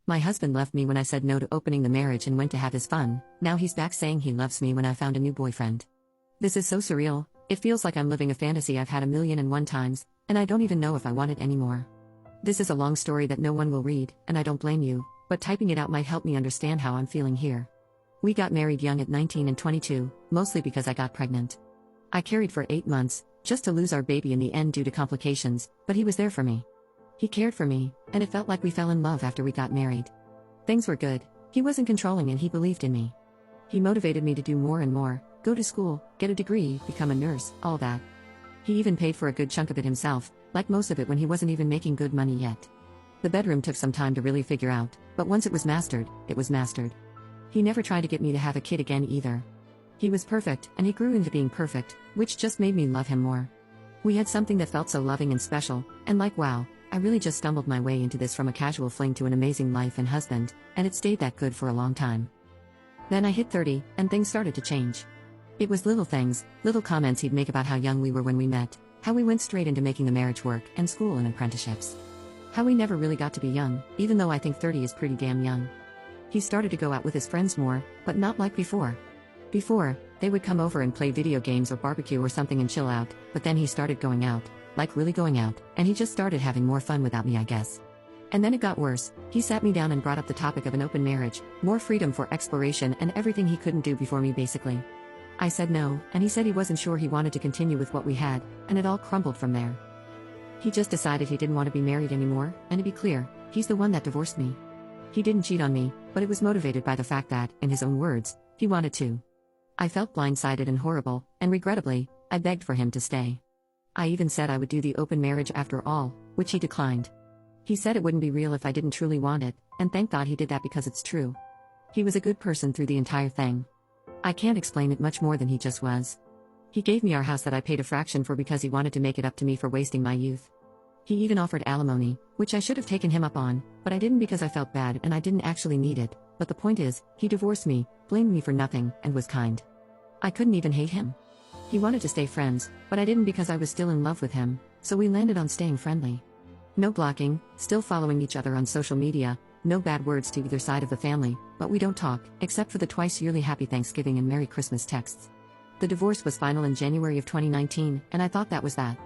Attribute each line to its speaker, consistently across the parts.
Speaker 1: My husband left me when I said no to opening the marriage and went to have his fun. Now he's back saying he loves me when I found a new boyfriend. This is so surreal, it feels like I'm living a fantasy I've had 1,000,001 times, and I don't even know if I want it anymore. This is a long story that no one will read, and I don't blame you, but typing it out might help me understand how I'm feeling here. We got married young at 19 and 22, mostly because I got pregnant. I carried for 8 months, just to lose our baby in the end due to complications, but he was there for me. He cared for me, and it felt like we fell in love after we got married. Things were good, he wasn't controlling and he believed in me. He motivated me to do more and more, go to school, get a degree, become a nurse, all that. He even paid for a good chunk of it himself, like most of it when he wasn't even making good money yet. The bedroom took some time to really figure out, but once it was mastered, it was mastered. He never tried to get me to have a kid again either. He was perfect, and he grew into being perfect, which just made me love him more. We had something that felt so loving and special, and like wow, I really just stumbled my way into this from a casual fling to an amazing life and husband, and it stayed that good for a long time. Then I hit 30, and things started to change. It was little things, little comments he'd make about how young we were when we met, how we went straight into making the marriage work, and school and apprenticeships. How we never really got to be young, even though I think 30 is pretty damn young. He started to go out with his friends more, but not like before. Before, they would come over and play video games or barbecue or something and chill out, but then he started going out, like really going out, and he just started having more fun without me, I guess. And then it got worse. He sat me down and brought up the topic of an open marriage, more freedom for exploration and everything he couldn't do before me basically. I said no, and he said he wasn't sure he wanted to continue with what we had, and it all crumbled from there. He just decided he didn't want to be married anymore, and to be clear, he's the one that divorced me. He didn't cheat on me, but it was motivated by the fact that, in his own words, he wanted to. I felt blindsided and horrible, and regrettably, I begged for him to stay. I even said I would do the open marriage after all, which he declined. He said it wouldn't be real if I didn't truly want it, and thank God he did that because it's true. He was a good person through the entire thing. I can't explain it much more than he just was. He gave me our house that I paid a fraction for because he wanted to make it up to me for wasting my youth. He even offered alimony, which I should have taken him up on, but I didn't because I felt bad and I didn't actually need it, but the point is, he divorced me, blamed me for nothing, and was kind. I couldn't even hate him. He wanted to stay friends, but I didn't because I was still in love with him, so we landed on staying friendly. No blocking, still following each other on social media, no bad words to either side of the family, but we don't talk, except for the twice-yearly Happy Thanksgiving and Merry Christmas texts. The divorce was final in January of 2019, and I thought that was that.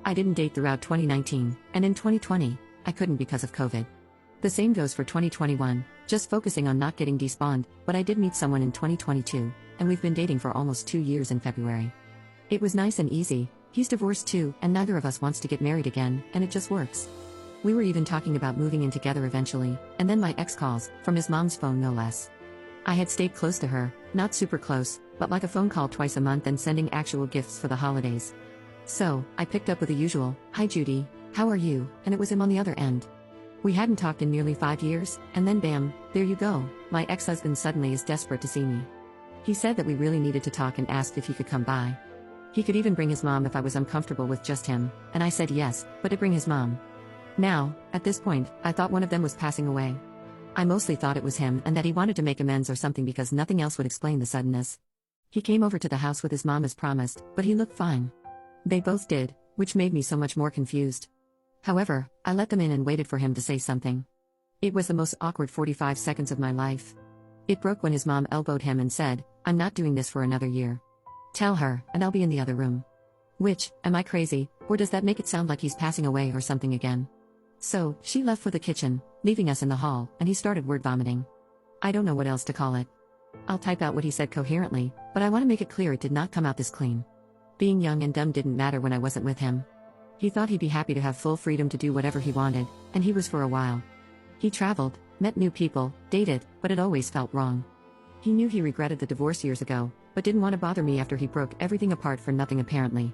Speaker 1: I didn't date throughout 2019, and in 2020, I couldn't because of COVID. The same goes for 2021, just focusing on not getting despawned, but I did meet someone in 2022, and we've been dating for almost 2 years in February. It was nice and easy. He's divorced too, and neither of us wants to get married again, and it just works. We were even talking about moving in together eventually, and then my ex calls, from his mom's phone no less. I had stayed close to her, not super close, but like a phone call twice a month and sending actual gifts for the holidays. So, I picked up with the usual, "Hi Judy, how are you?" and it was him on the other end. We hadn't talked in nearly 5 years, and then bam, there you go, my ex-husband suddenly is desperate to see me. He said that we really needed to talk and asked if he could come by. He could even bring his mom if I was uncomfortable with just him, and I said yes, but to bring his mom. Now, at this point, I thought one of them was passing away. I mostly thought it was him and that he wanted to make amends or something because nothing else would explain the suddenness. He came over to the house with his mom as promised, but he looked fine. They both did, which made me so much more confused. However, I let them in and waited for him to say something. It was the most awkward 45 seconds of my life. It broke when his mom elbowed him and said, "I'm not doing this for another year. Tell her, and I'll be in the other room." Which, am I crazy, or does that make it sound like he's passing away or something again? So, she left for the kitchen, leaving us in the hall, and he started word vomiting. I don't know what else to call it. I'll type out what he said coherently, but I want to make it clear it did not come out this clean. Being young and dumb didn't matter when I wasn't with him. He thought he'd be happy to have full freedom to do whatever he wanted, and he was for a while. He traveled, met new people, dated, but it always felt wrong. He knew he regretted the divorce years ago, but didn't want to bother me after he broke everything apart for nothing apparently.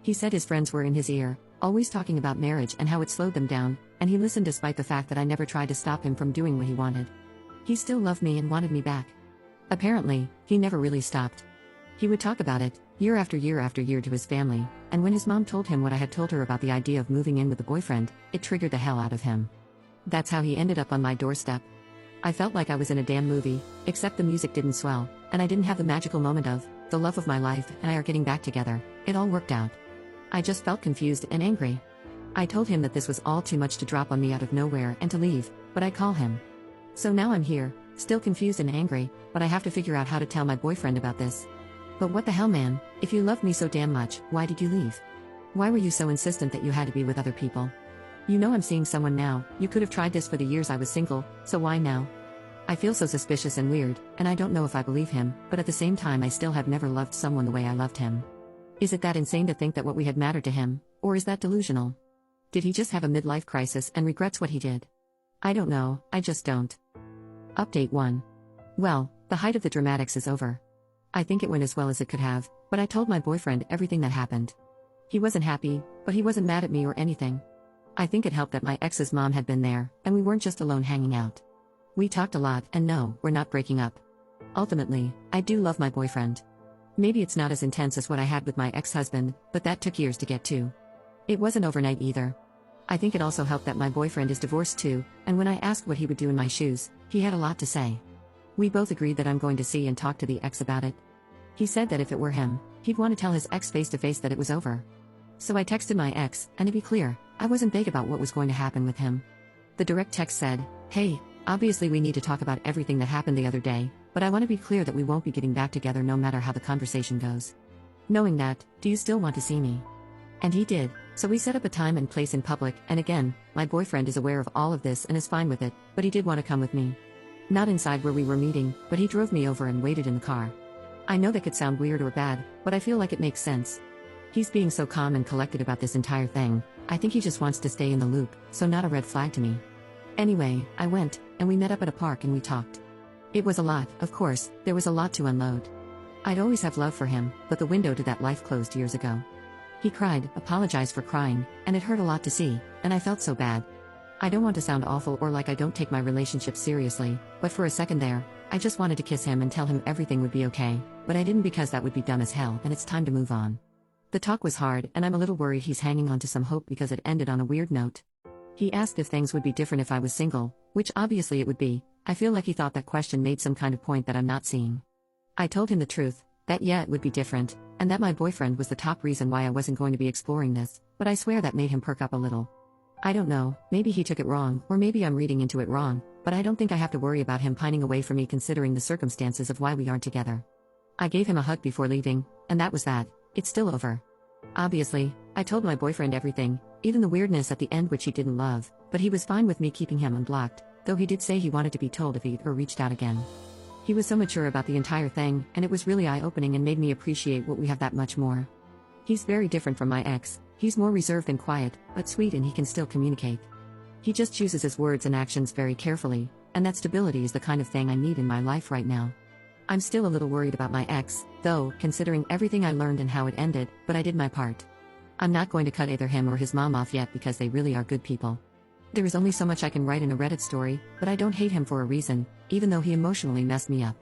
Speaker 1: He said his friends were in his ear, always talking about marriage and how it slowed them down, and he listened despite the fact that I never tried to stop him from doing what he wanted. He still loved me and wanted me back. Apparently, he never really stopped. He would talk about it, year after year after year to his family, and when his mom told him what I had told her about the idea of moving in with a boyfriend, it triggered the hell out of him. That's how he ended up on my doorstep. I felt like I was in a damn movie, except the music didn't swell, and I didn't have the magical moment of, the love of my life and I are getting back together. It all worked out. I just felt confused and angry. I told him that this was all too much to drop on me out of nowhere and to leave, but I call him. So now I'm here, still confused and angry, but I have to figure out how to tell my boyfriend about this. But what the hell, man? If you loved me so damn much, why did you leave? Why were you so insistent that you had to be with other people? You know I'm seeing someone now, you could have tried this for the years I was single, so why now? I feel so suspicious and weird, and I don't know if I believe him, but at the same time I still have never loved someone the way I loved him. Is it that insane to think that what we had mattered to him, or is that delusional? Did he just have a midlife crisis and regrets what he did? I don't know, I just don't. Update 1. Well, the height of the dramatics is over. I think it went as well as it could have, but I told my boyfriend everything that happened. He wasn't happy, but he wasn't mad at me or anything. I think it helped that my ex's mom had been there, and we weren't just alone hanging out. We talked a lot, and no, we're not breaking up. Ultimately, I do love my boyfriend. Maybe it's not as intense as what I had with my ex-husband, but that took years to get to. It wasn't overnight either. I think it also helped that my boyfriend is divorced too, and when I asked what he would do in my shoes, he had a lot to say. We both agreed that I'm going to see and talk to the ex about it. He said that if it were him, he'd want to tell his ex face to face that it was over. So I texted my ex, and to be clear, I wasn't vague about what was going to happen with him. The direct text said, "Hey, obviously we need to talk about everything that happened the other day, but I want to be clear that we won't be getting back together no matter how the conversation goes. Knowing that, do you still want to see me?" And he did, so we set up a time and place in public, and again, my boyfriend is aware of all of this and is fine with it, but he did want to come with me. Not inside where we were meeting, but he drove me over and waited in the car. I know that could sound weird or bad, but I feel like it makes sense. He's being so calm and collected about this entire thing, I think he just wants to stay in the loop, so not a red flag to me. Anyway, I went, and we met up at a park and we talked. It was a lot, of course, there was a lot to unload. I'd always have love for him, but the window to that life closed years ago. He cried, apologized for crying, and it hurt a lot to see, and I felt so bad. I don't want to sound awful or like I don't take my relationship seriously, but for a second there, I just wanted to kiss him and tell him everything would be okay, but I didn't because that would be dumb as hell and it's time to move on. The talk was hard and I'm a little worried he's hanging on to some hope because it ended on a weird note. He asked if things would be different if I was single, which obviously it would be. I feel like he thought that question made some kind of point that I'm not seeing. I told him the truth, that yeah it would be different, and that my boyfriend was the top reason why I wasn't going to be exploring this, but I swear that made him perk up a little. I don't know, maybe he took it wrong, or maybe I'm reading into it wrong, but I don't think I have to worry about him pining away from me considering the circumstances of why we aren't together. I gave him a hug before leaving, and that was that. It's still over. Obviously, I told my boyfriend everything, even the weirdness at the end which he didn't love, but he was fine with me keeping him unblocked, though he did say he wanted to be told if he ever reached out again. He was so mature about the entire thing, and it was really eye-opening and made me appreciate what we have that much more. He's very different from my ex. He's more reserved and quiet, but sweet, and he can still communicate. He just chooses his words and actions very carefully, and that stability is the kind of thing I need in my life right now. I'm still a little worried about my ex, though, considering everything I learned and how it ended, but I did my part. I'm not going to cut either him or his mom off yet because they really are good people. There is only so much I can write in a Reddit story, but I don't hate him for a reason, even though he emotionally messed me up.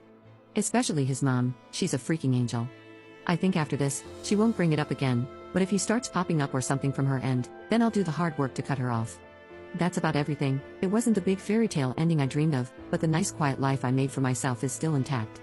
Speaker 1: Especially his mom, she's a freaking angel. I think after this, she won't bring it up again, but if he starts popping up or something from her end, then I'll do the hard work to cut her off. That's about everything. It wasn't the big fairy tale ending I dreamed of, but the nice quiet life I made for myself is still intact.